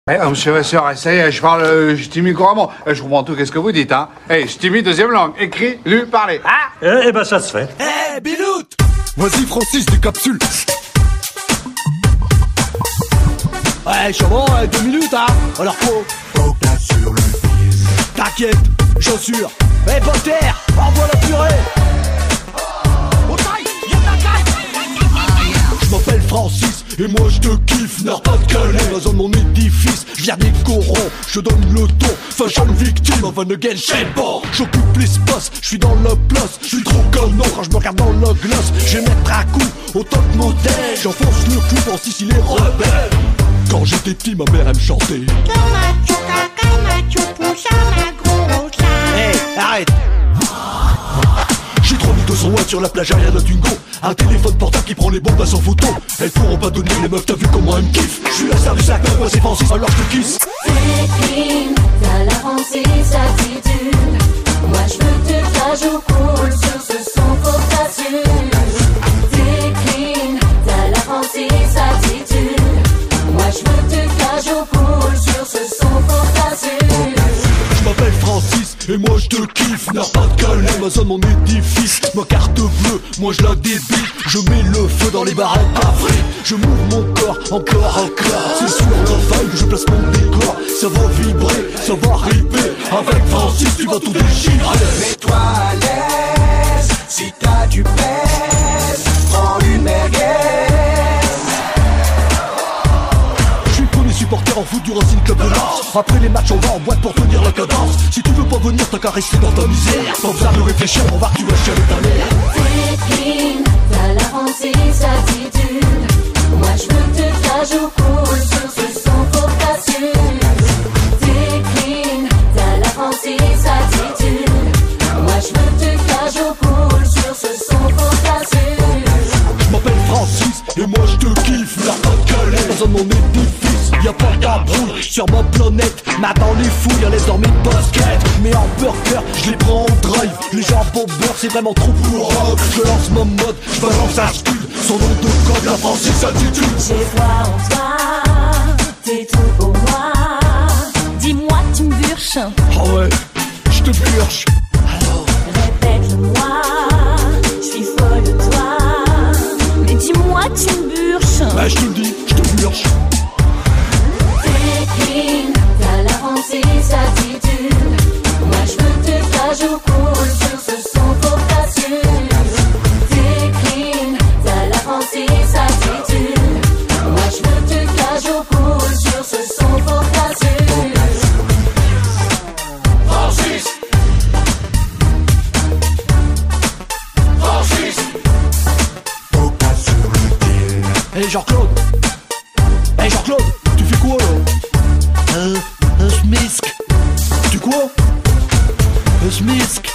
Monsieur Vasseur, ça y est, je parle ch'timi couramment. Je comprends tout, qu'est-ce que vous dites, hein? Ch'timi, deuxième langue. Écrit, lu, parlé. Ah! Eh ben, ça se fait. Bilout! Vas-y, Francis, des capsules. Ouais, je suis bon, 2 minutes, hein. Alors quoi? Aucun sur le fil. T'inquiète, chaussures. Potter, envoie la purée. Je m'appelle Francis et moi je te kiffe. N'as pas de calais, la zone mon édifice. Je viens des corons, je donne le ton. Fashion victime, avant de gueule, j'ai pas. J'occupe l'espace, je suis dans la place. Je suis trop canon quand je me regarde dans la glace. Je vais mettre un coup au top modèle. J'enfonce le cul, Francis il est rebelle. Quand j'étais petit, ma mère elle me chantait. Hey, arrête. J'ai 3200 watts sur la plage arrière de Tungo. Un téléphone portable qui prend les bombes à 100 photos. Elles pourront pas donner les meufs, t'as vu comment elles me kiffent. Je suis la service à moi c'est Francis, alors je te kiss. T'es clean, t'as la Francis attitude. Moi je veux te faire au cool sur ce son faut que t'assures. T'es clean, t'as la Francis attitude. Moi je veux te faire au cool sur ce son faut que t'assures. Je m'appelle Francis et moi je te kiffe. N'a pas de calais, ma zone mon édifice. Ma carte bleue, moi je la débite. Je mets le feu dans les barrettes d'Afrique. Je m'ouvre mon corps encore un quart. C'est sur la vibe que je place mon décor. Ça va vibrer, ça va ripper. Avec Francis tu vas tout déchirer. Mets-toi à l'aise, si t'as du pèse, prends une merguez. Je suis le premier supporter en foot du Racing Club de Lens. Après les matchs on va en boîte pour tenir la cadence. Si tu veux pas venir t'as qu'à rester dans ta misère. Pas besoin de réfléchir, on va que tu vas chialer ta mère. T'es clean, t'as la Francis attitude. Moi je veux te faire au cool sur ce son faut que t'assures. T'es clean, t'as la Francis attitude. Moi je veux te faire au cool sur ce son faut que t'assures. Je m'appelle Francis et moi je te kiffe. N'a pas de calais, dans zone mon édifice. Y'a pas d'abroule sur ma planète. Main dans les fouilles, à l'aise dans mes baskets. Mais en burger, je les prends en drive. Les jambes au beurre, c'est vraiment trop pour rock. Je lance ma mode, je balance un scud. Son nom de code, la Francis attitude. Chez toi on se voit, t'es tout pour moi. Dis-moi tu me bûches, Ah ouais, je te purge. répète-le-moi. Je suis folle de toi. Mais dis-moi tu me bûches. Bah je te le dis, je te purge. T'es clean, t'as la Francis attitude. Moi je veux te faire au cool sur ce son faut que t'assures. T'es clean, t'as la Francis attitude. Moi je veux te faire au cool sur ce son faut que t'assures. Francis, Francis. Aucun sur le fil. Hey Jean-Claude. Hey Jean-Claude, tu fais quoi là? Un schmisque. Tu quoi? Un schmisque.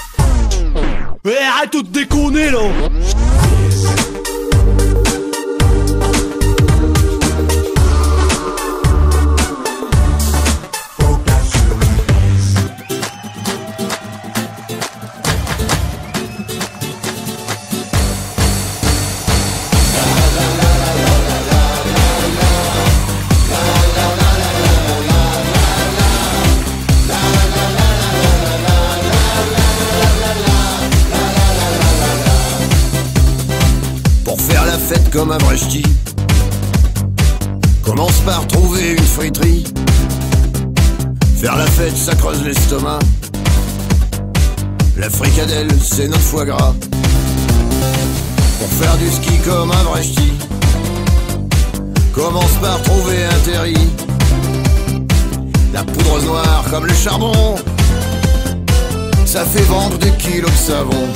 Eh arrête de te déconner là. Aucun sur le fil. Pour faire la fête comme un vrai ch'ti, commence par trouver une friterie. Faire la fête ça creuse l'estomac. La fricadelle c'est notre foie gras. Pour faire du ski comme un vrai ch'ti, commence par trouver un terri. La poudre noire comme le charbon, ça fait vendre des kilos de savon.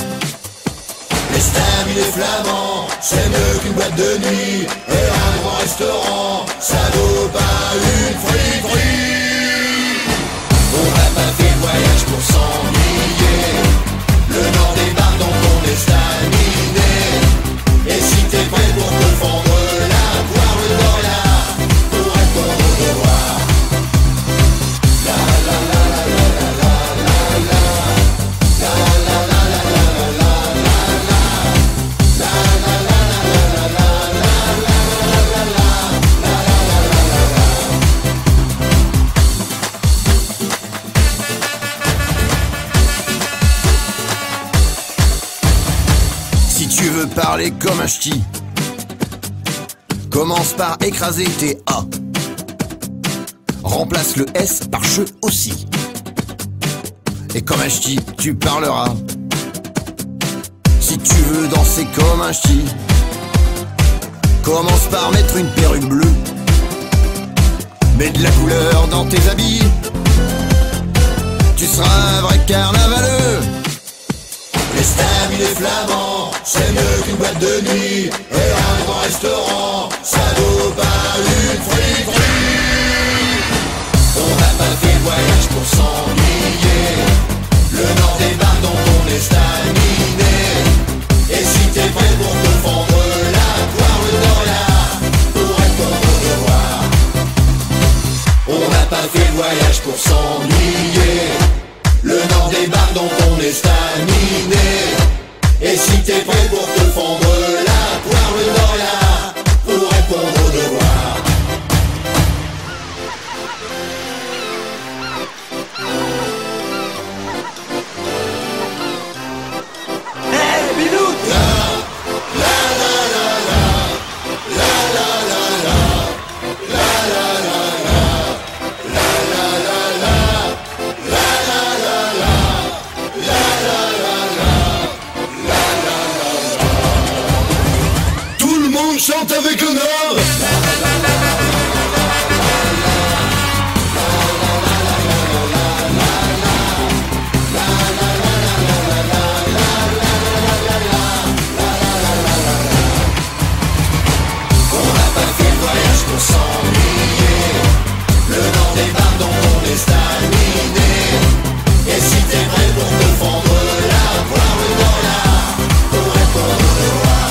Les flamands, c'est mieux qu'une boîte de nuit. Et un grand restaurant, ça vaut pas une friterie. On n'a pas fait le voyage pour s'ennuyer. Le nord débarque donc on est staminé. Et si t'es prêt pour te fendre la poire, le Doria pourrait ton devoir. La la la la la la la la la. La la la la la la la la la. La la la la la la la la la la la la la. parler comme un ch'ti. Commence par écraser tes A. Remplace le S par je aussi. Et comme un ch'ti, tu parleras. Si tu veux danser comme un ch'ti, commence par mettre une perruque bleue. Mets de la couleur dans tes habits, tu seras un vrai carnavaleux. Les staminés flamands, c'est mieux qu'une boîte de nuit. Et un grand restaurant, ça vaut pas une friterie. On n'a pas fait le voyage pour s'ennuyer. Le nord débarque dans ton estaminé. Et si t'es prêt pour te fendre la poire, le nord là, pour répondre au devoir. On n'a pas fait le voyage pour s'ennuyer. Le nord débarque dans ton estaminé. Et si t'es prêt pour te fendre la poire, le nord là, pour répondre au devoir. Hey, Bilout! Tout le monde chante avec honneur. On n'a pas fait le voyage pour s'ennuyer. Le nord débarque dans ton estaminé. Et si t'es prêt pour te fendre la poire, le nord là, pour répondre au devoir.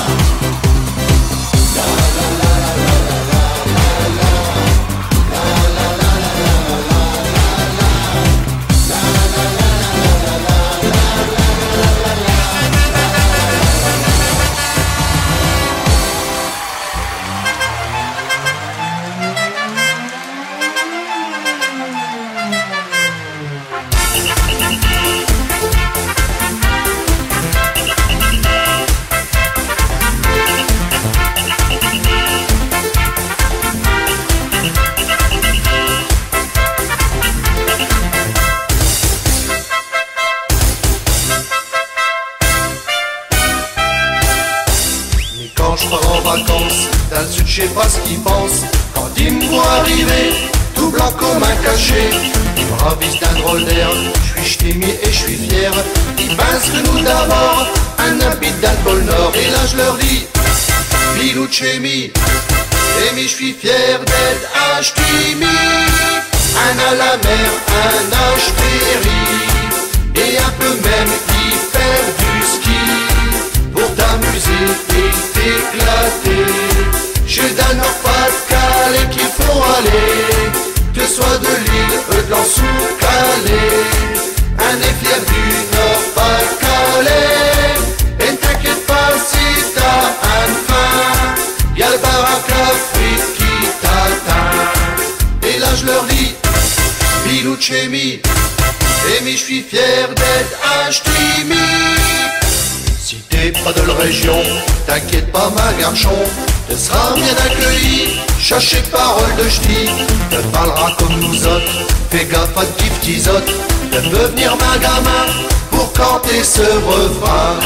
Quand je pars en vacances, dans le sud je sais pas ce qu'ils pensent. Quand ils me voient arriver, tout blanc comme un cachet, ils me ravissent d'un drôle d'air. Je suis ch'timi et je suis fier. Ils pensent que nous d'abord, un habit d'un pôle Nord. Et là je leur dis, Bilou Chemi, Emi je suis fier d'être un ch'timi. Un à la mer, un à Ch'péry, et un peu même qui faire du ski. Pour t'amuser et t'éclater, je d'un Nord-Pas-de-Calais qu'il faut aller. Que soit de l'île, de l'Anse ou Calais, un est fier du Nord-Pas-de-Calais. Et t'inquiète pas si t'as un faim, y'a le baraque à frites qui t'atteint. Et là je leur dis, Bilou Chemi, Emi je suis fier d'être un ch'timi. Si t'es pas de la région, t'inquiète pas ma garçon, te seras bien accueilli, cherchez parole de ch'ti, te parlera comme nous autres, fais gaffe à de giftisotes, te peut venir ma gamin, pour canter ce refrain.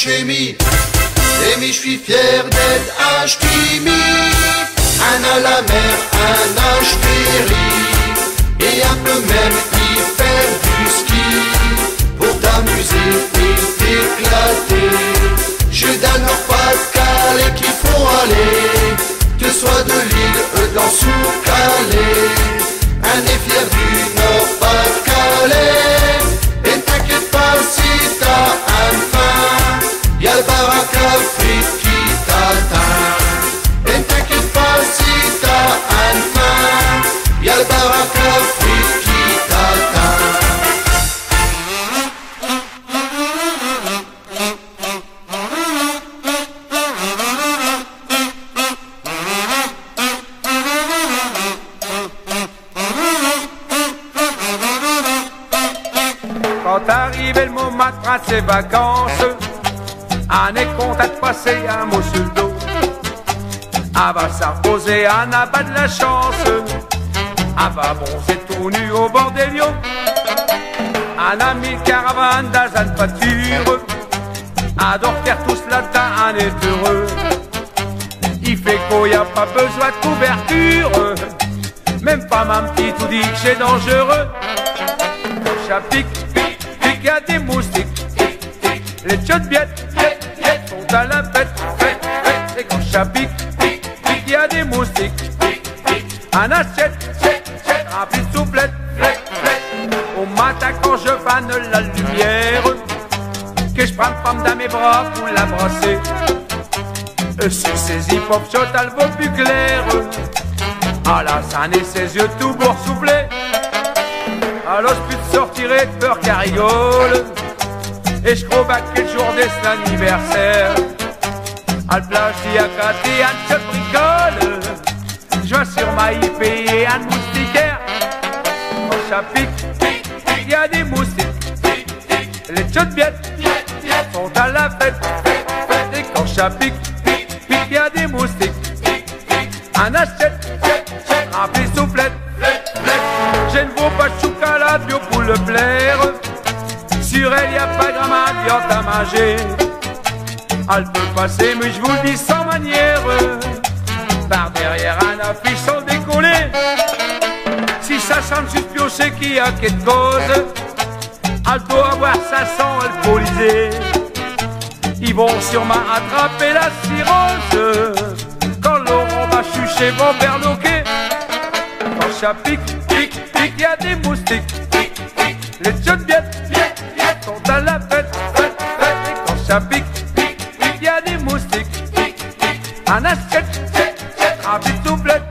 chez-mi. Et je suis fier d'être un ch'timi. Un à la mer, un à chéri. Et un peu même y faire du ski. Pour t'amuser et t'éclater. Je donne leur Pas-de-Calais qu'il faut aller. Que soit de l'île, de l'Anse-ou-Calais. Un est fier du Nord-Pas-de-Calais. Et t'inquiète pas si t'as un faim, y'a le baraque à frites qui t'atteint. Et t'inquiète pas si t'as un faim, y'a le baraque à frites qui t'atteint. Quand arrivait le moment de prendre ses vacances, on est content de passer un mot sur le dos. On va s'imposer, on n'a pas de la chance. On va bronzer tout nu au bord des lions. On a mis caravane dans une pâture. On doit faire tout cela dedans, on est heureux. Il fait qu'il n'y a pas besoin de couverture. Même pas ma petite tout dit que c'est dangereux. Ça pique, pique, y a des moustiques. Les tchotbiettes sont à la fête. Et quand ça pique, pique, y a des moustiques. Un assiette rempli de soufflettes. Au matin quand je vanne la lumière, que je prends une femme dans mes bras pour la brasser. C'est ses hip-hop shots, elle vaut plus clair. Ah là, ça n'est ses yeux tout boursouflés. Alors je puis te sortirai de peur qu'elle rigole. Et je crois que le jour de son anniversaire, à la plage d'y a gâté un seul bricole. Je vais sur ma payer un moustiquaire. Quand ça pique, il y a des moustiques. Les tchotbiettes sont à la fête. Et quand ça pique, il y a des moustiques. Un assiette rempli de soufflettes. Je ne vaux pas de chocolat bio pour le plaire. Sur elle y a pas grand viande à manger. Elle peut passer mais je vous le dis sans manière. Par derrière un affiche sans décoller. Si ça chante juste bio c'est qu'il y a quelque chose. Elle doit avoir sa sang alcoolisée. Ils vont sûrement attraper la cirrhose. Quand l'auront va chucher vont vers l'hockey. Quand ça pique, il y a des moustiques. Les tchotbiettes sont à la fête. Et quand ça pique, il y a des moustiques. Un assiette rempli de soufflettes.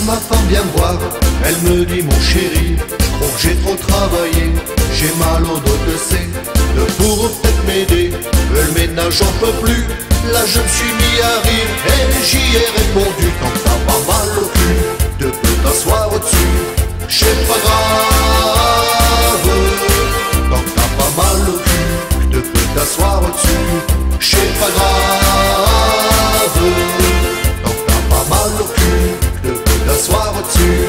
Ma femme vient me voir, elle me dit mon chéri, je crois que j'ai trop travaillé, j'ai mal au dos de C, ne pourra peut-être m'aider, le ménage j'en peux plus, là je me suis mis à rire et j'y ai répondu, tant que t'as pas mal au cul, de peux t'asseoir au-dessus, c'est pas grave, tant que t'as pas mal au cul, de peux t'asseoir au-dessus, c'est pas grave, tant que t'as pas mal au cul. T'asseoir au-dessus,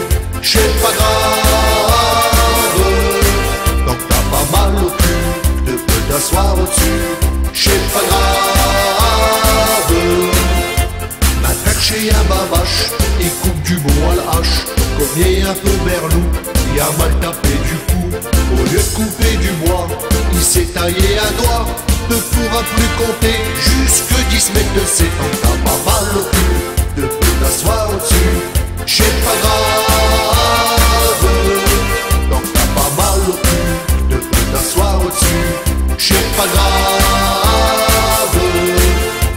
c'est pas grave. Donc t'as pas mal au cul, de peux t'asseoir au-dessus, c'est pas grave. M'attaque chez un babache, il coupe du bois à la hache, cogner un peu berlou, il a mal tapé du cou. Au lieu de couper du bois, il s'est taillé un doigt, ne pourra plus compter jusque 10 mètres de ses temps. T'as pas mal au cul, de peux t'asseoir au-dessus. C'est pas grave, donc t'as pas mal au cul, de peux t'asseoir au-dessus. C'est pas grave,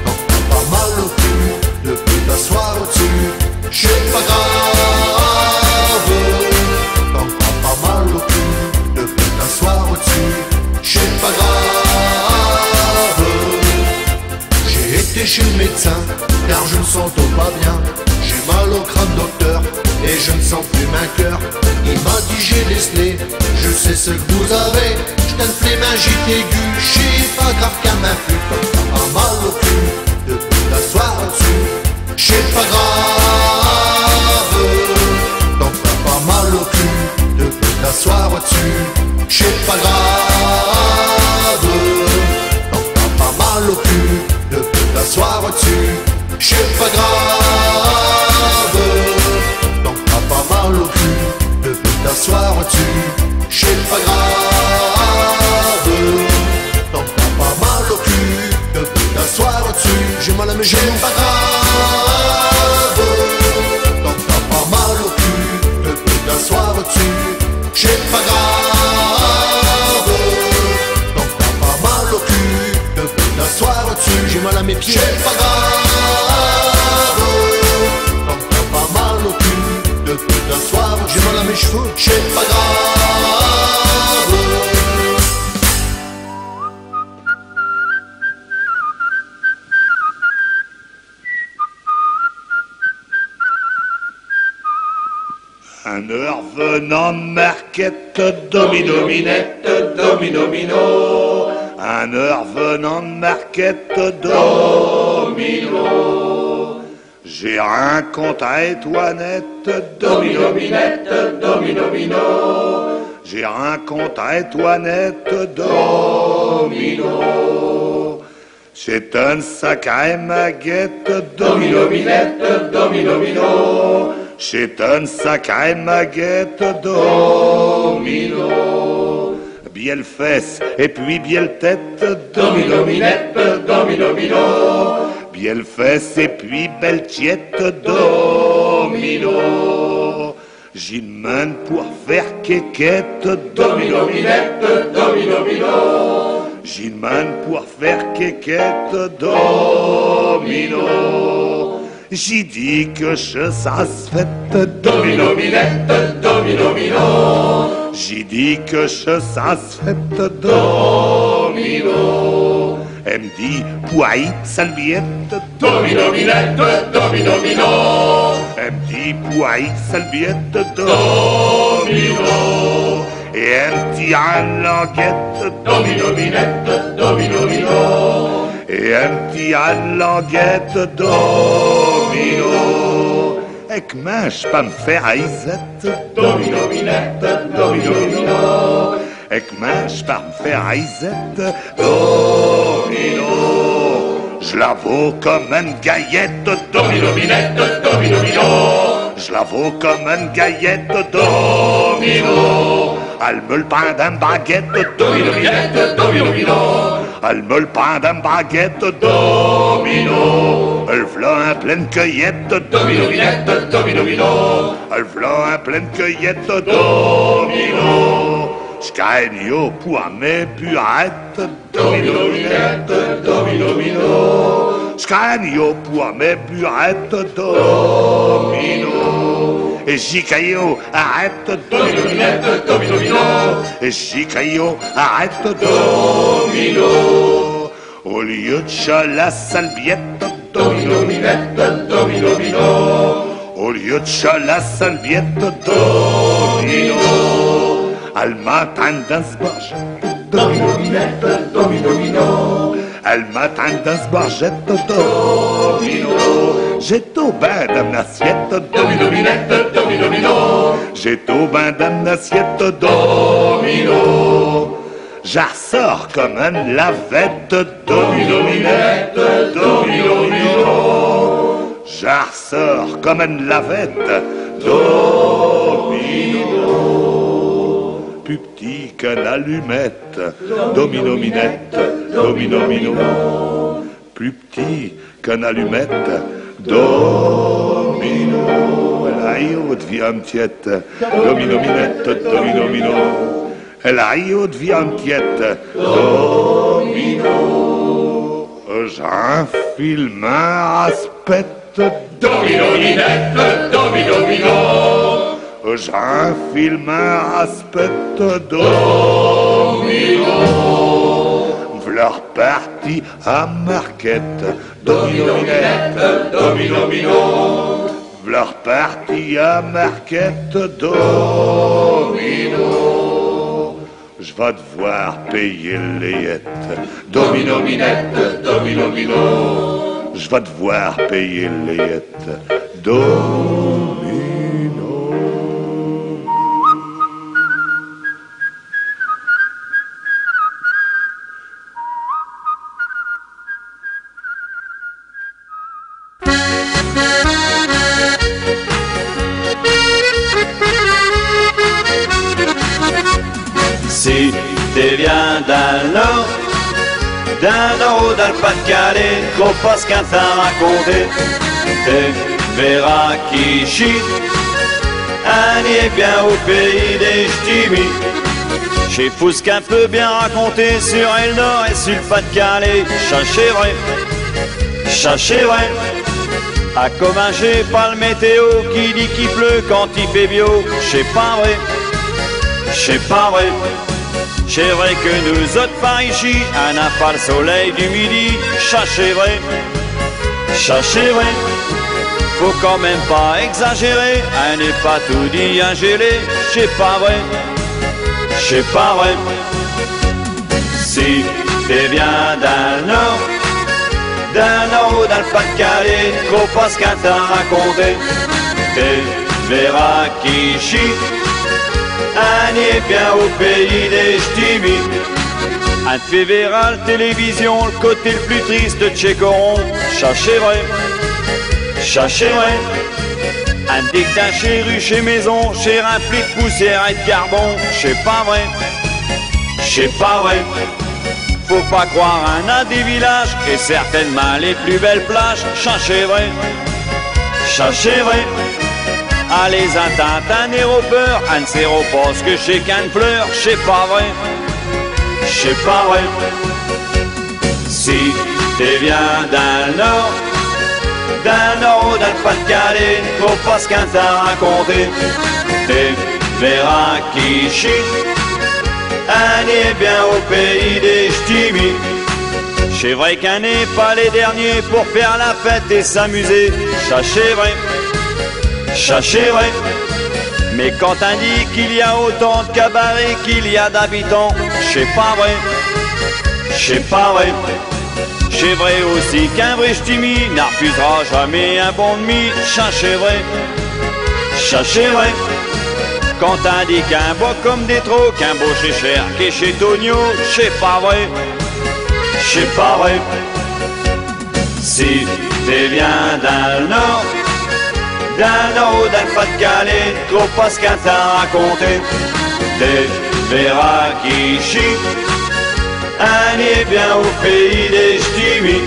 donc t'as pas mal au cul, de peux t'asseoir au-dessus. C'est pas grave, donc t'as pas mal au cul, de peux t'asseoir au-dessus. C'est pas grave. chez le médecin, car je me sens pas bien. J'ai mal au crâne, docteur, et je ne sens plus ma cœur. Il m'a dit j'ai décelé, je sais ce que vous avez. J't'ai une flémingite aiguë, j'ai pas grave qu'à ma flûte. T'as pas mal au cul, depuis t'asseoir dessus. J'ai pas grave, donc t'as pas mal au cul, depuis t'asseoir dessus. J'ai pas grave, donc t'as pas mal au cul, depuis t'asseoir dessus. J'ai pas grave, donc t'as pas mal au cul, depuis t'asseoir dessus. J'ai pas grave, donc t'as pas mal au cul, depuis t'asseoir dessus. J'ai mal à mes genoux. J'ai pas grave, donc t'as pas mal au cul, depuis t'asseoir dessus. J'ai pas grave, donc t'as pas mal au cul, depuis t'asseoir dessus. J'ai mal à mes pieds. J'ai pas grave, donc t'as pas mal au cul, depuis t'asseoir dessus. J'ai mal à mes cheveux. J'ai pas grave. Un heure venant de marquette, domino-minette, domino-mino. Un heure venant de marquette, domino. J'ai un compte à Étoinette, domino-minette, domino-mino. J'ai un compte à Étoinette, domino. C'est un sacré maguette, domino-minette, domino-mino. C'est un sacré maguette, domino. Bielle fesse et puis bielle tête, domino-minette, domino-mino. Bielle fesse et puis belle tiette, domino. J'ai une main pour faire quéquette, domino-minette, domino-mino. J'ai une main pour faire quéquette, domino. J'ai dit que ça se fait, domino-minette, domino-mino. J'ai dit que ça se fait, domino. Elle me dit, poids, salviette, domino-minette, domino-mino. Elle me dit, poids, salviette, domino. Et elle me dit, en languette, domino-minette, domino-mino. Et un petit à languette, domino. Et que je peux me faire aisette, domino-minette, domino-mino. Et que je peux me faire aisette, domino. Je la vaux comme une gaillette, domino-minette, domino-mino. Je la vaux comme une gaillette, domino. Elle me le prend d'une baguette, domino-minette, domino-mino. Elle me le prend d'une baguette, domino. Elle v'là un pleine cueillette, domino-minette, domino-mino. Elle v'là un pleine cueillette, domino. J'gagne pour mes burettes, domino-minette, domino-mino. J'gagne pour mes burettes, domino. Et j'y caillot, arrête, domino-minette, domino-mino. Et j'y caillot, arrête, domino. Au lieu de chat, la salviette, domino-minette, domino-mino. Au lieu de chat, la salviette, domino. Elle m'attend dans ce bargette, domino-minette, domino-mino. Elle m'attend dans ce bargette, domino. J'ai tout bain dans mon assiette, domino-minette, domino-mino. J'ai tout bain dans mon assiette, domino. J'en ressors comme une lavette, domino-minette, domino-mino. J'en ressors comme une lavette, domino. Plus petit qu'une allumette, domino-minette, domino-mino. Plus petit qu'une allumette, domino. Elle aille haute viande tiette, domino-minette, domino-mino. Elle aille haute viande tiette, domino. J'enfile ma aspect, domino-minette, domino-mino. J'enfile ma aspect, domino. V'là reparti parti à Marquette. Domino, minette, domino, mino. V'là reparti à Marquette. Domino. Je vais devoir payer les yettes. Domino, minette, domino, mino. Je vais devoir payer les yettes. Domino. Si t'es bien dans le nord, d'un nord ou d'un Pas-de-Calais, gros pas ce qu'un t'a raconté, t'es verras qui chie, on est bien au pays des ch'timis. Chez fou ce qu'un peut bien raconter sur le nord et sur le Pas-de-Calais, cherchez vrai, à Comminges, pas le météo qui dit qu'il pleut quand il fait bio, c'est pas vrai. C'est vrai que nous autres par ici, on n'a pas le soleil du midi, cherchez vrai, faut quand même pas exagérer, on n'est pas tout dit un gelé, c'est pas vrai, si t'es bien dans le nord, ou dans le Pas-de-Calais, gros pas ce qu'un t'a raconté, t'es verras qui chie, on est bien au pays des ch'timis. On te fait verra la télévision, le côté le plus triste de Tchécoron. Cherchez vrai. Un dit que d'un chez rue, chez maison, chez un pli de poussière et de carbone. C'est pas vrai. Faut pas croire un à des villages et certainement les plus belles plages. Cherchez vrai. À les atteintes, un aéroport, un aéroport, ce que chez qu'un fleur, c'est pas vrai. Si t'es bien dans le nord, ou dans le Pas-de-Calais, faut pas ce qu'un t'a raconté, t'es verras qui chie, on est bien au pays des ch'timis. C'est vrai qu'on n'est pas les derniers pour faire la fête et s'amuser, cherchez vrai. Mais quand on dit qu'il y a autant de cabarets qu'il y a d'habitants, c'est pas vrai. C'est vrai aussi qu'un vrai ch'timi n'en refusera jamais un bon demi, cherchez vrai. Quand on dit qu'un beau comme des trous, qu'un beau chez cher, qu'est chez Tonio, c'est pas vrai. Si t'es bien dans le nord, ou dans le Pas-de-Calais, trop pas ce qu'un t'a raconté, t'es verras qui chie, on est bien au pays des ch'timis.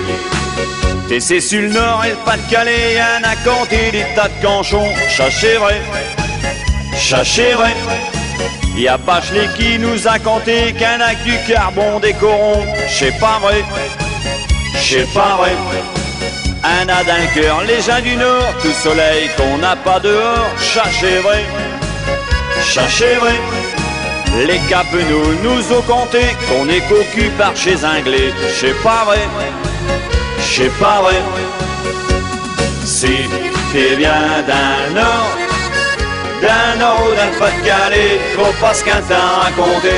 T'es c'est sur le nord et le Pas-de-Calais, y'en a compté des tas de canchons, cherchez vrai. Y'a Bachelet qui nous a compté qu'un a du carbone des corons, c'est pas vrai. Un a dans le cœur les gens du Nord, tout soleil qu'on n'a pas dehors, cherchez vrai. Les capes nous ont compté qu'on est cocu par chez Anglais, c'est pas vrai. Si t'es bien dans le Nord, ou dans le Pas-de-Calais, faut pas ce qu'un t'a raconté,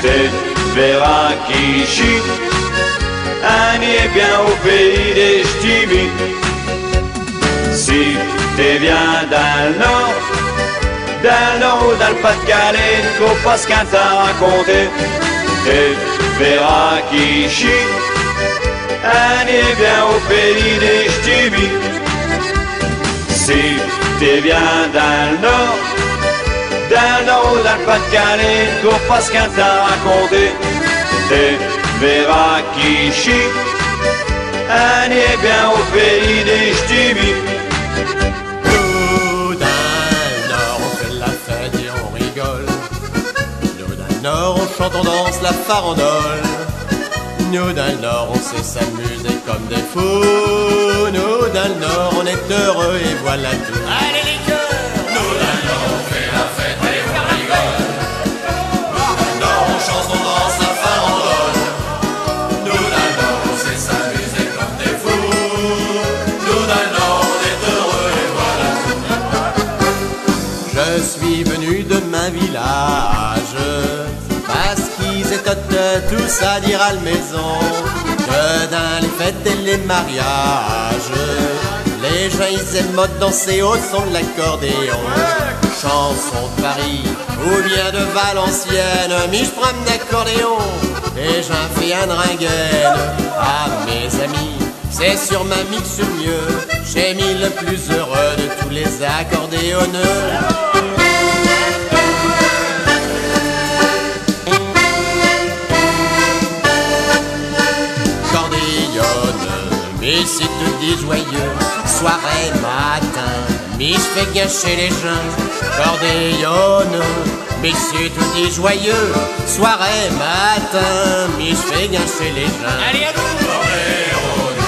t'es verras qui chie, on est bien au pays des ch'timis. Si t'es bien dans le nord, ou dans le Pas-de-Calais, faut pas ce qu'un t'a raconté, t'es verras qui chie, on est bien au pays des ch'timis. Si t'es bien dans le nord, ou dans le Pas-de-Calais, faut pas ce qu'un t'a raconté, t'es verras qui chie, on est bien au pays des ch'timis. Nous dans le nord on fait la fête et on rigole. Nous dans le nord on chante, on danse la farandole. Nous dans le nord on sait s'amuser comme des fous. Nous dans le nord on est heureux et voilà tout. Allez les cœurs. Nous dans le nord on fait la fête et on rigole. Nous dans le nord on chante, on danse la farandole. Nous dans le nord Je suis venu de ma village parce qu'ils étaient tous à dire à la maison que dans les fêtes et les mariages, les gens ils aiment danser au son de l'accordéon. Chanson de Paris ou bien de Valenciennes, mais je prends mon accordéon et j'en fais un rengaine à mes amis. C'est sur ma mix le mieux, j'ai mis le plus heureux de tous les accordéonneux. Mais si tu dis joyeux, soirée, matin, mais je fais gâcher les gens, cordéonne. Mais si tu dis joyeux, soirée, matin, mais je fais gâcher les gens. Allez, à nous! Cordéonne,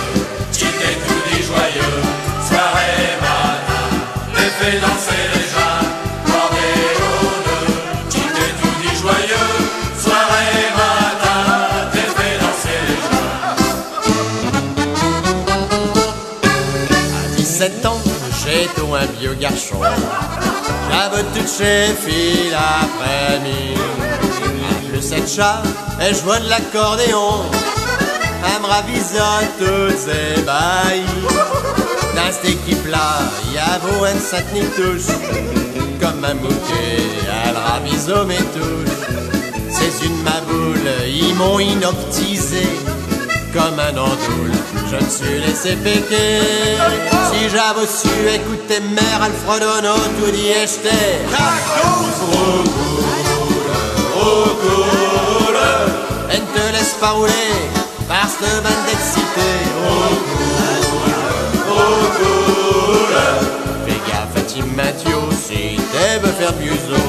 si t'es tout dit joyeux, soirée, matin, mais fais danser les gens. Cordéonne, si t'es tout dit joyeux, soirée, matin, mais fais danser les gens. 17 ans, j'étais un vieux garçon. J'avais tout chez fille l'après-midi. Le sept chat, elle jouait de l'accordéon. Elle me ravisa toutes ses bails. Dans cette équipe-là, y'avait un satin touche. Comme un bouquet, elle ravisa mes touches. C'est une maboule, ils m'ont inoptisé. Comme un andoule, je me suis laissé péquer. Si j'avais su écouter mère Alfredono, tout dit et j'étais au cool. Elle ne te laisse pas rouler par cette bande d'excités. Au cool. Fais gaffe à Tim Mathieu si t'es veux faire museau.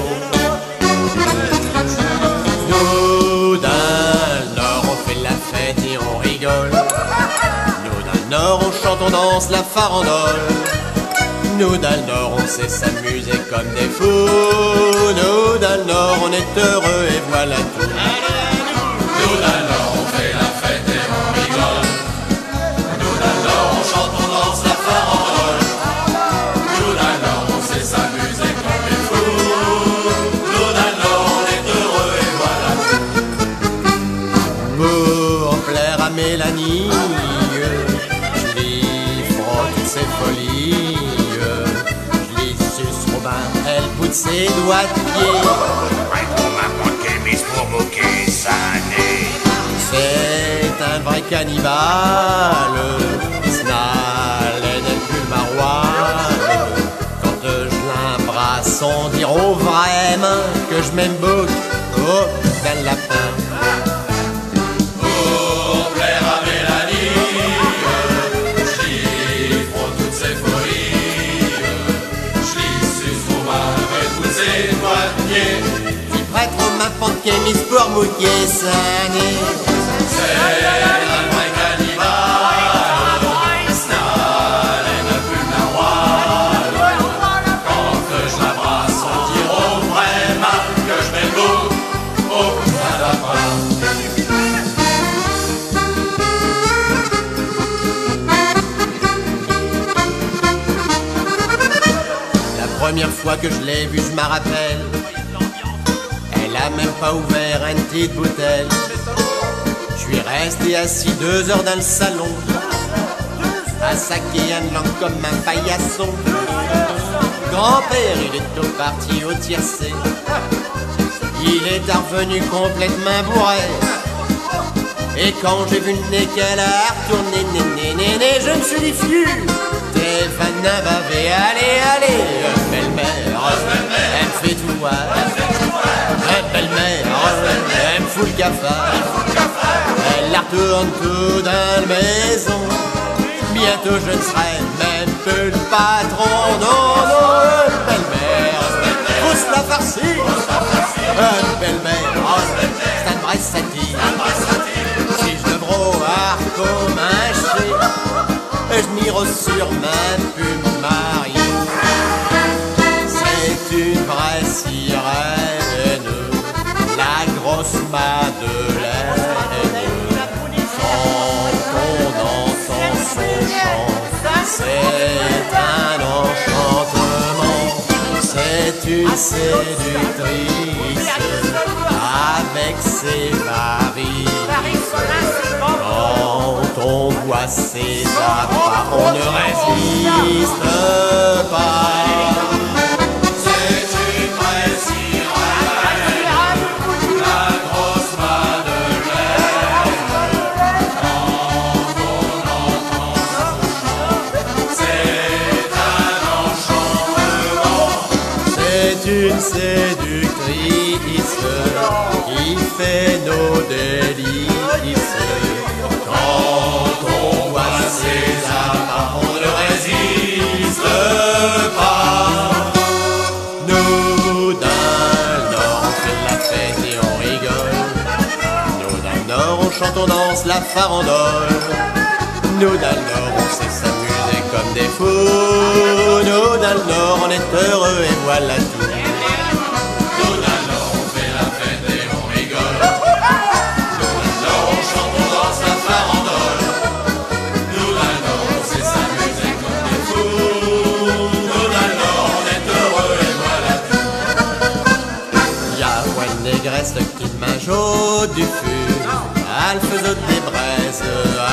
Nous dans le Nord on fait la fête et on rigole. Nous dans le Nord on chante, on danse la farandole. Nous dans le Nord on sait s'amuser comme des fous. Nous dans le Nord on est heureux et voilà tout. Nous dans le Nord on fait la fête et on rigole. Nous dans le Nord on chante, on danse la farandole. Nous dans le Nord on sait s'amuser comme des fous. Nous dans le Nord on est heureux et voilà tout. Pour plaire à Mélanie, je lui frotte toutes ses folies. Je lui suce Robin, elle pousse ses doigts de pied. On m'apprend qu'elle mise pour moquer sa nez. C'est un vrai cannibale, Snarlen et plus maroilles. Quand je l'embrasse, on dira vraiment que je m'aime beaucoup. Oh, bel lapin. Pour plaire à Mélanie, je lui frotte toutes ses folies. Je lui suce trop mal, elle pousse ses doigts de pied. Qui prête ma pente qui est mise pour mouquer sa nez. C'est un vrai cannibale, Snarlen et plus maroilles. Quand je l'embrasse, on dira vraiment que je m'aime beaucoup. Oh, un lapin. La première fois que je l'ai vue, je m'en rappelle. Elle a même pas ouvert une petite bouteille. Je suis resté assis 2 heures dans le salon, à saquer une langue comme un paillasson. Grand-père, il est parti au tiercé. Il est revenu complètement bourré. Et quand j'ai vu le nez qu'elle a retourné, né, je me suis dit, fiu, t'es fan à baver, allez, belle-mère, elle me fait tout voir. Belle-mère, elle me fout le cafard. Elle la retourne tout dans la maison. Bientôt je ne serai même plus le patron. Non, belle-mère, faut se la farcir. Belle-mère, c'est un vrai satire. Si je devrais comme un chien, je m'ire sur ma plume mariée. C'est une vraie sirène, la grosse Madeleine. Quand on entend son chant, c'est un enchantement. C'est une c'est Paris. Quand on voit ces appâts, on ne résiste pas. C'est une vraie sirène, la grosse Madeleine. Quand on entend son chant, c'est un enchantement. C'est une séductrice qui fait nos délices. Quand on voit ces appâts, on ne résiste pas. Nous d'un Nord, on fait la fête et on rigole. Nous d'un Nord, on chante, on danse la farandole. Nous d'un Nord, on sait s'amuser comme des fous. Nous d'un Nord, on est heureux et voilà tout. Nous d'un Nord, on fait la fête et on rigole. Nous d'un Nord, on chante, on danse la farandole. Nous d'un Nord, on sait s'amuser comme des fous. Nous d'un Nord, on est heureux et voilà tout. Y'a une négresse qui m'ajoute du fût. Elle faisait des braises,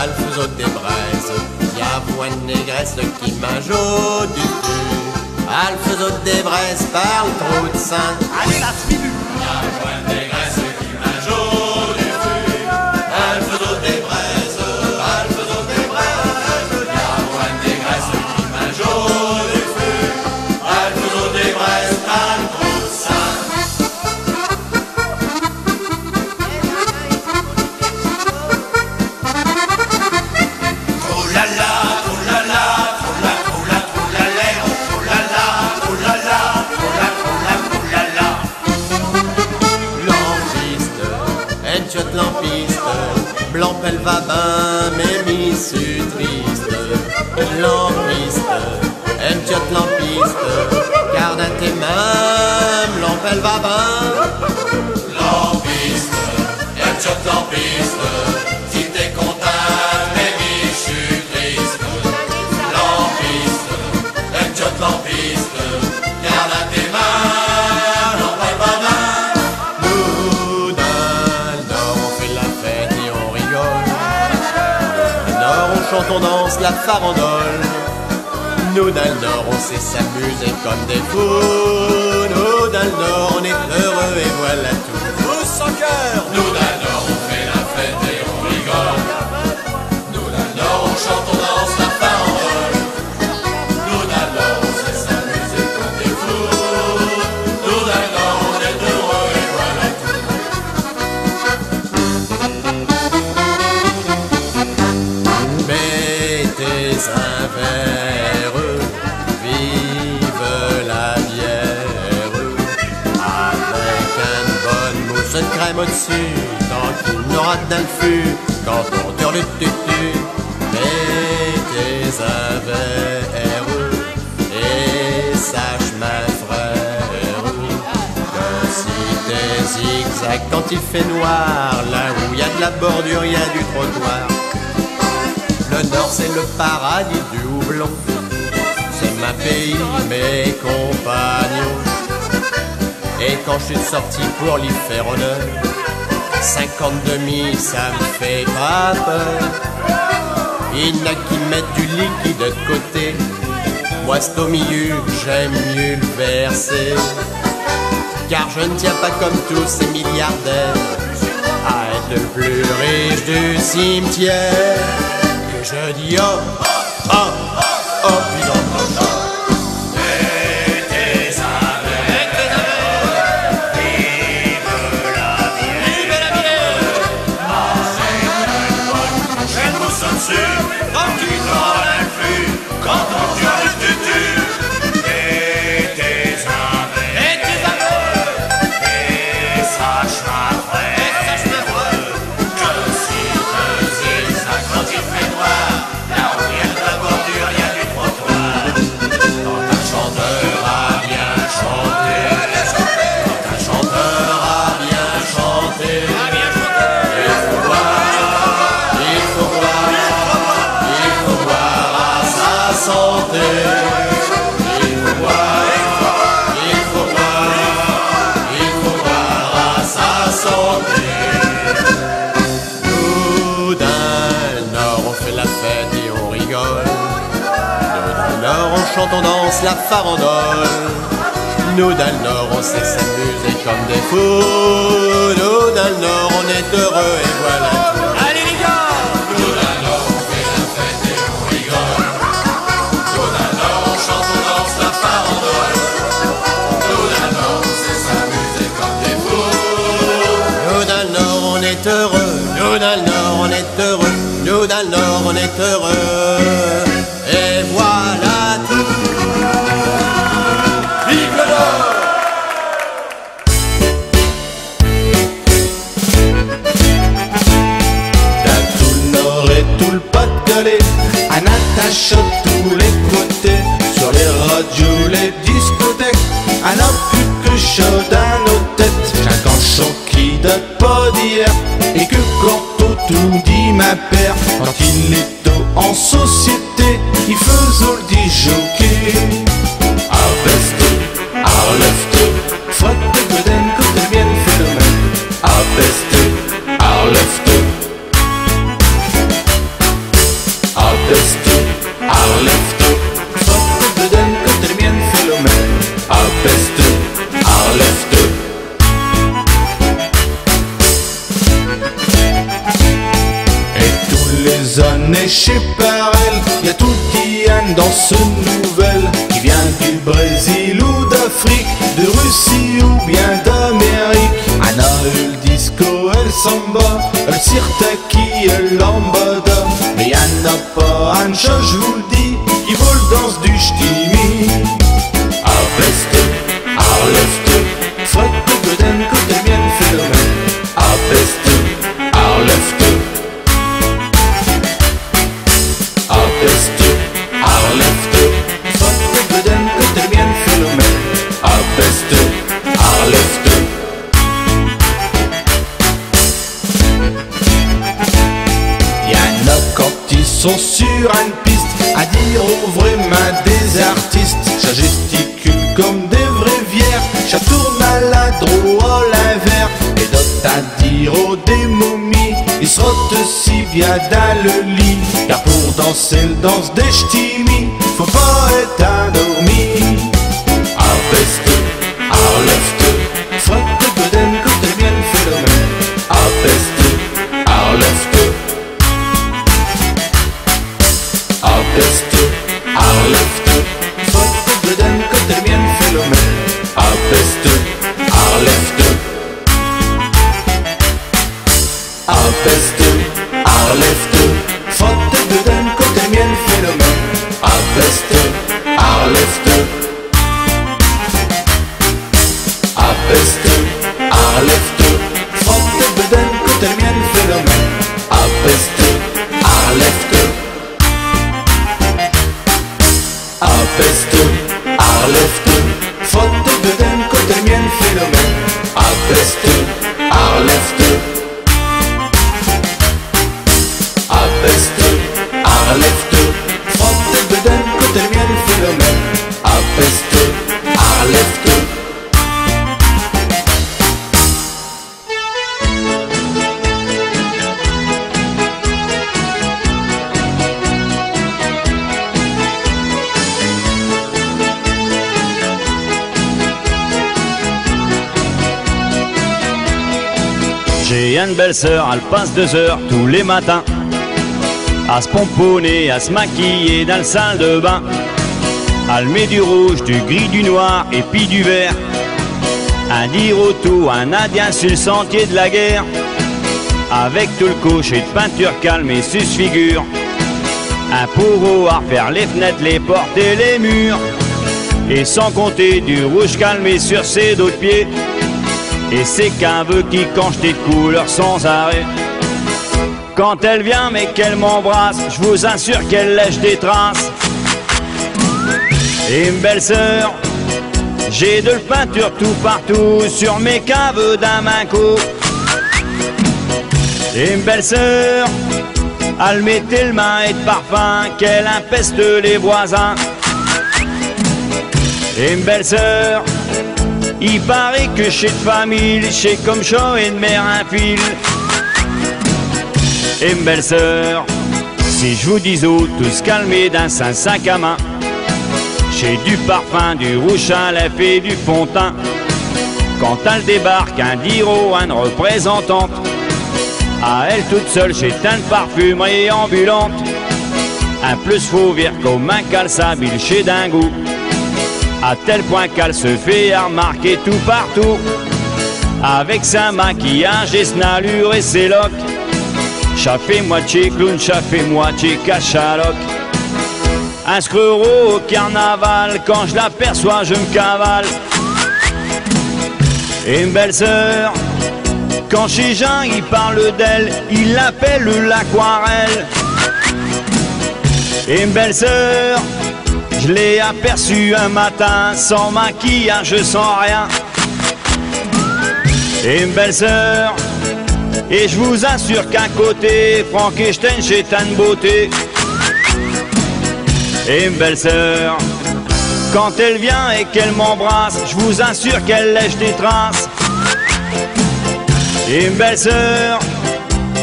elle faisait des braises. Y'a une négresse qui m'ajoute du fût. Elle faisait des braises par le trou de sein. Allez la tribu. Y'a point de négresse qui m'ajoute du fût. Elle faisait des braises, elle faisait des braises. Y'a point de négresse qui m'ajoute du fût. Elle faisait des braises par le trou de sein. Troulala, troulala, troula, troula, troulala, troulala, troulala, troula, troula, troulala. Lampiste, un tchot lampiste. Blanc pelle va ben, mais mi su triste. Lampiste, un tchot lampiste. Garde à tes mains, blanc pelle va ben. Lampiste, un tchot lampiste. Si t'es content, mais je suis triste. Lampiste, un tchot lampiste. Garde à tes mains, non pas main. Nous d'un Nord, on fait la fête et on rigole. Nous d'un Nord, on chante, on danse la farandole. Nous d'un Nord, on sait s'amuser comme des fous. Nous d'un Nord, on est heureux et voilà tout. Tous en cœur. Nous d'un Nord, on fait la fête et on rigole. Nous d'un Nord, on chante, on danse la farandole. Nous d'un Nord, on sait s'amuser comme des fous. Nous d'un Nord, on est heureux et voilà tout. Mettez un verre, vive la bière, avec une bonne mousse de crème au-dessus, tant qu'il n'aura d'un le fût, quand on dure le tutu. Mettez un verre, et sache ma frère, que si t'es zigzag quand il fait noir, là où y a de la bordure, y a du trottoir. Le Nord c'est le paradis du houblon, c'est ma pays, mes compagnons. Et quand je suis sorti pour l'y faire honneur, 52 000 ça me fait pas peur. Il n'y a qui mettent du liquide de côté, moi c'est au milieu que j'aime mieux le verser. Car je ne tiens pas comme tous ces milliardaires à être le plus riche du cimetière. Je dis oh, oh, oh, oh, puis dans mon champ. Et tes aveux, vive la bière. Mangez une bonne prochaine mousse au-dessus, quand tu n'auras rien plus, quand on tire le tutu. Et tes aveux, et sache ma frère, que si te zigzag quand il fait noir, là où il y a de la bordure, le Nord, on chante, on danse la farandole. Nous dans le Nord, on sait s'amuser comme des fous. Nous dans le Nord, on est heureux et voilà tout. Allez les gars! Nous dans le Nord, on fait la fête et on rigole. Nous dans le Nord, on chante, on danse la farandole. Nous dans le Nord, on sait s'amuser comme des fous. Nous dans le Nord, on est heureux. Nous dans le Nord, on est heureux. Nous dans le Nord, on est heureux. Et voilà tout. Vive le Nord! Dans tout le Nord et tout le Pas-de-Calais, à Natacha tous les côtés, sur les radios, les discothèques, à n'a plus que chaud dans nos têtes. J'ai un canchon qui date pas d'hier, et que quand tout dit ma père, quand il est en société, il faisait le disjockey. Aveste, Arlefte, frotte Goden, quand elle vient le phénomène. Aveste, Arlefte, Aveste, Arlefte, frotte Goden, quand elle vient le phénomène. Aveste, Arlefte. Et tous les années chez Parel, y'a tout Diane dans ce nouvel qui vient du Brésil ou d'Afrique, de Russie ou bien d'Amérique. Anna, le disco, elle samba, elle sirtaki, elle lambada. Mais y'en a pas un chat, je vous le dis, qui vaut le danse du ch'timi. Aveste, Arlefte, frotte Goden, quand elle vient le phénomène. Aveste, Arlefte, Aveste, Arlefte, frotte Goden, quand elle vient le phénomène. Aveste, Arlefte. Y'en a quand ils sont sur une piste à dire aux vraies mains des artistes. Ça gesticule comme des vraies vierges, ça tourne à la droite à l'inverse. Et d'autres à dire aux des momies, ils se rotent si bien dans le lit. Car pour danser le danse des ch'timis, faut pas être endormi. Aveste, Arlefte, frotte Goden, quand elle vient le phénomène. Aveste, Arlefte, Aveste, Arlefte, frotte Goden, quand elle vient le phénomène. Aveste, Arlefte, Aveste, Arlefte, frotte Goden, quand elle vient le phénomène. Aveste, Arlefte, Aveste, Arlefte, frotte Goden, quand elle vient le phénomène. Aveste, Arlefte, Aveste, Arlefte, frotte Goden, quand elle vient le phénomène. Aveste, Arlefte, Aveste, Arlefte, frotte Goden, quand elle vient le phénomène. Aveste, Arlefte. J'ai une belle sœur, elle passe 2 heures tous les matins à se pomponner, à se maquiller dans le salle de bain. Elle met du rouge, du gris, du noir et puis du vert. Un dire autour, un indien sur le sentier de la guerre. Avec tout le cocher de peinture calme sur figure. Un pourreau à refaire les fenêtres, les portes et les murs. Et sans compter du rouge calmé sur ses dos de pied. Et c'est qu'un vœu qui canche des couleurs sans arrêt. Quand elle vient mais qu'elle m'embrasse, je vous assure qu'elle lèche des traces. Et une belle sœur, j'ai de la peinture tout partout sur mes caves d'un main-coup. Et une belle sœur, elle met tellement et de parfum qu'elle impeste les voisins. Et une belle sœur, il paraît que chez de famille, chez comme chaud et de mère un fil. Et une belle sœur, si je vous dis où, tous calmer d'un sac à main. J'ai du parfum, du rouge à lèvres et du fond de teint. Quand elle débarque, un diro, une représentante. À elle toute seule, j'ai une parfumerie ambulante. Un plus faux vire comme un calçabile chez Dingou. À tel point qu'elle se fait remarquer tout partout. Avec sa maquillage et son allure et ses locks. Ça fait moitié clown, ça fait moitié cachaloc. Un screuro au carnaval, quand je l'aperçois je me cavale. Et une belle sœur, quand chez Jean il parle d'elle, il l'appelle l'aquarelle. Et une belle sœur, je l'ai aperçue un matin, sans maquillage, sans rien. Et une belle sœur, et je vous assure qu'à côté, Frankenstein, j'ai tant de beauté. Et une belle sœur, quand elle vient et qu'elle m'embrasse, je vous assure qu'elle lèche des traces. Et une belle sœur,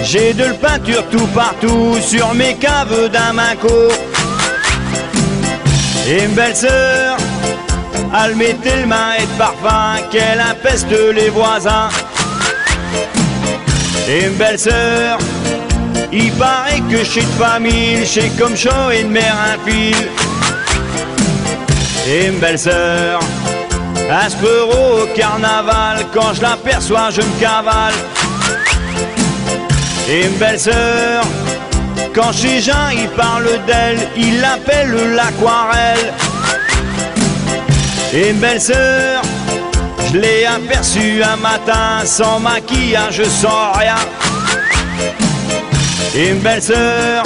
j'ai de la peinture tout partout sur mes caves d'un maco. Et une belle sœur, elle met tellement et de parfum qu'elle impeste les voisins. Et une belle sœur, il paraît que chez de famille, chez comme chaud et de mère un fil. Et une belle sœur, un screuro au carnaval, quand je l'aperçois je me cavale. Et une belle sœur, quand chez Jean il parle d'elle, il l'appelle l'aquarelle. Et une belle sœur, je l'ai aperçue un matin, sans maquillage, sans rien. Et une belle sœur,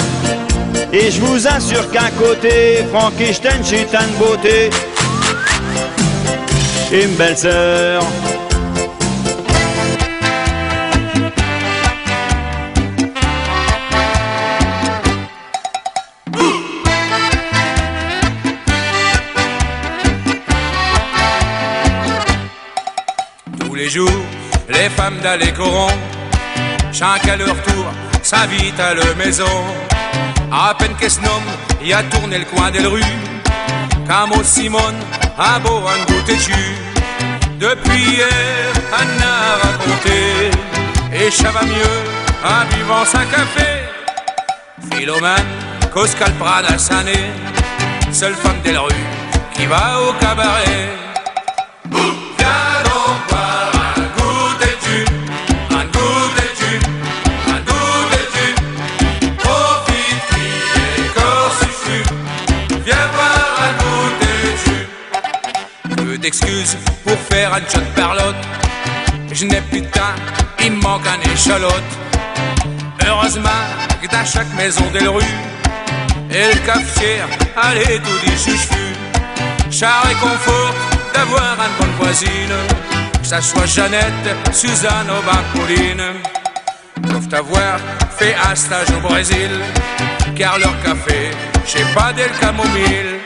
et je vous assure qu'à côté, Frankenstein, j'ai tant de beauté. Et une belle sœur. Tous les jours, les femmes d'aller coron, chacun à leur tour s'invite à leur maison. À peine qu'elle se nomme, y a tourné le coin des rues. Camo Simone, un beau un goût têtu. Depuis hier, elle a raconté, et ça va mieux en buvant sa café. Philomène, cause qu'elle prend à Sané, seule femme des rues qui va au cabaret. D'excuses pour faire un shot parlotte. Je n'ai plus de temps, il me manque un échalote. Heureusement que dans chaque maison des rues, et le cafetière, allez tout dit chuchu. Ça réconforte d'avoir une bonne voisine, que ça soit Jeannette, Suzanne ou Pauline. Doivent avoir fait un stage au Brésil, car leur café, j'ai pas del camomille.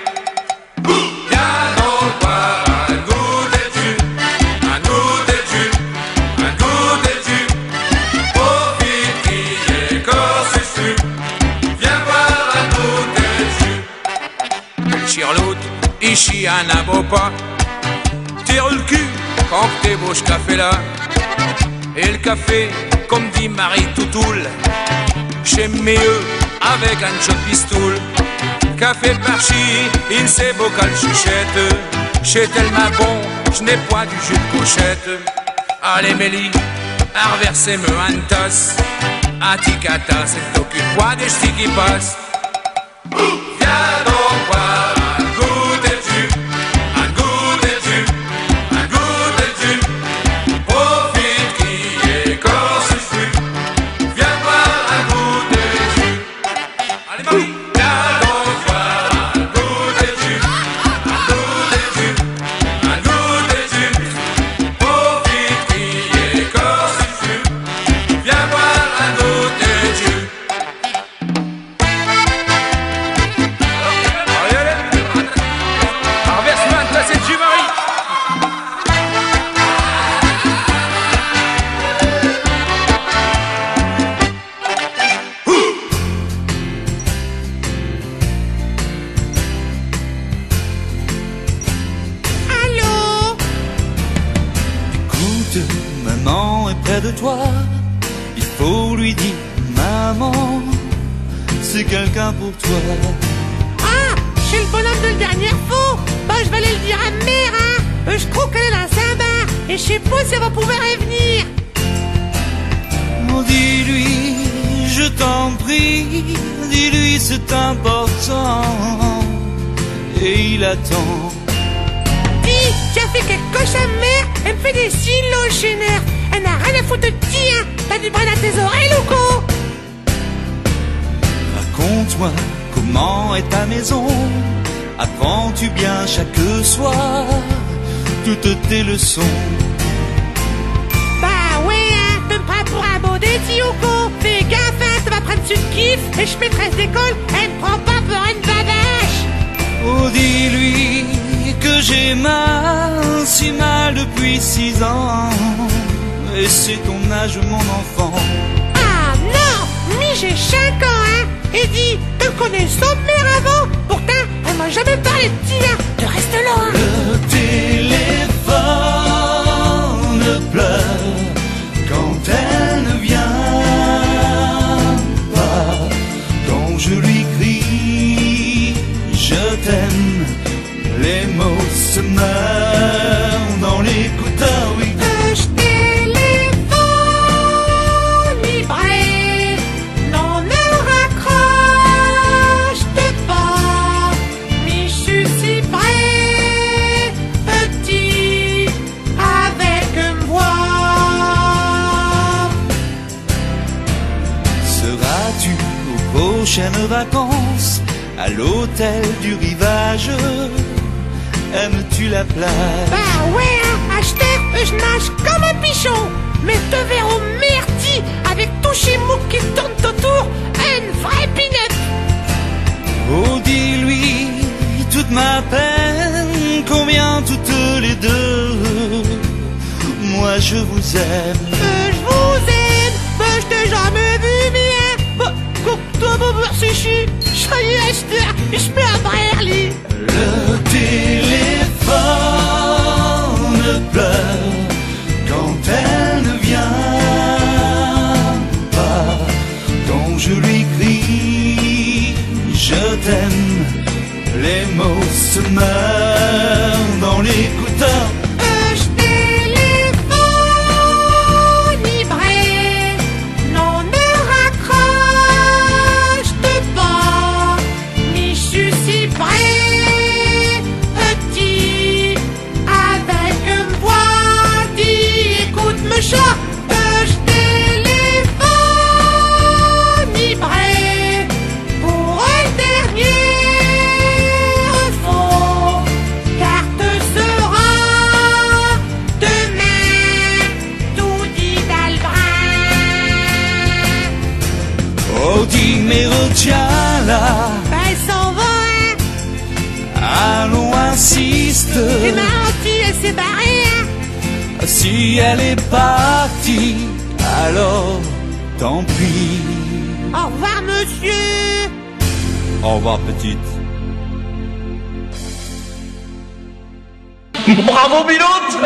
Ici un abo pas, tire le cul quand t'es beau ce café là. Et le café, comme dit Marie Toutoul, j'aime mieux avec un shot pistoule. Café parchi, il s'est bocal chuchette. C'est tellement bon, je n'ai pas du jus de cochette. Allez Mélie, à reverser-me une tasse. Un ticata, c'est t'occupe pas des ch'tis qui passent. Viens donc voir. près de toi, il faut lui dire maman, c'est quelqu'un pour toi. Ah, j'ai le bonhomme de le dernier faux. Bah je vais aller le dire à mère, hein. Je crois qu'elle est dans un bar et je sais pas si elle va pouvoir revenir. Oh, dis-lui, je t'en prie, dis-lui c'est important. Et il attend. Dis, tu as fait quelque chose à mère. Elle me fait des silos chez nerfs. Elle n'a rien à foutre de ti, hein. T'as du brin à tes oreilles, Loco. Raconte-moi comment est ta maison. Apprends-tu bien chaque soir toutes tes leçons? Bah ouais, hein, tu me prends pour un beau déti, Loco. Fais gaffe, hein, tu vas prendre sur le kiff. Et je maîtresse d'école, elle me prend pas pour une badache. Oh, dis-lui que j'ai mal, si mal depuis 6 ans. Et c'est ton âge, mon enfant. Ah non, mais j'ai 5 ans, hein. Et dis, tu connais son mère avant. Pourtant, elle m'a jamais parlé de tien. Tu restes là, hein. Le téléphone pleure quand elle ne vient pas. Quand je lui crie, je t'aime, les mots se meurent dans l'écouteur, oui. Prochaines vacances à l'hôtel du rivage, aimes-tu la plage? Bah ouais, hein, acheteur, je nage comme un pichon. Mais te verras au merdi avec tous ces mots qui tournent autour, une vraie pinette. Oh, dis-lui toute ma peine, combien toutes les deux, moi je vous aime. Je vous aime, je t'ai jamais vu bien. Toi, mon beurre séché, soyez acheteur, je peux un lit. Le téléphone pleure quand elle ne vient pas. Quand je lui crie, je t'aime, les mots se meurent dans l'écouteur. Tiens là, elle s'en va, hein. Allons, insiste. C'est menti, elle s'est barrée, hein. Si elle est partie, alors tant pis. Au revoir, monsieur. Au revoir, petite. Bravo, pilote.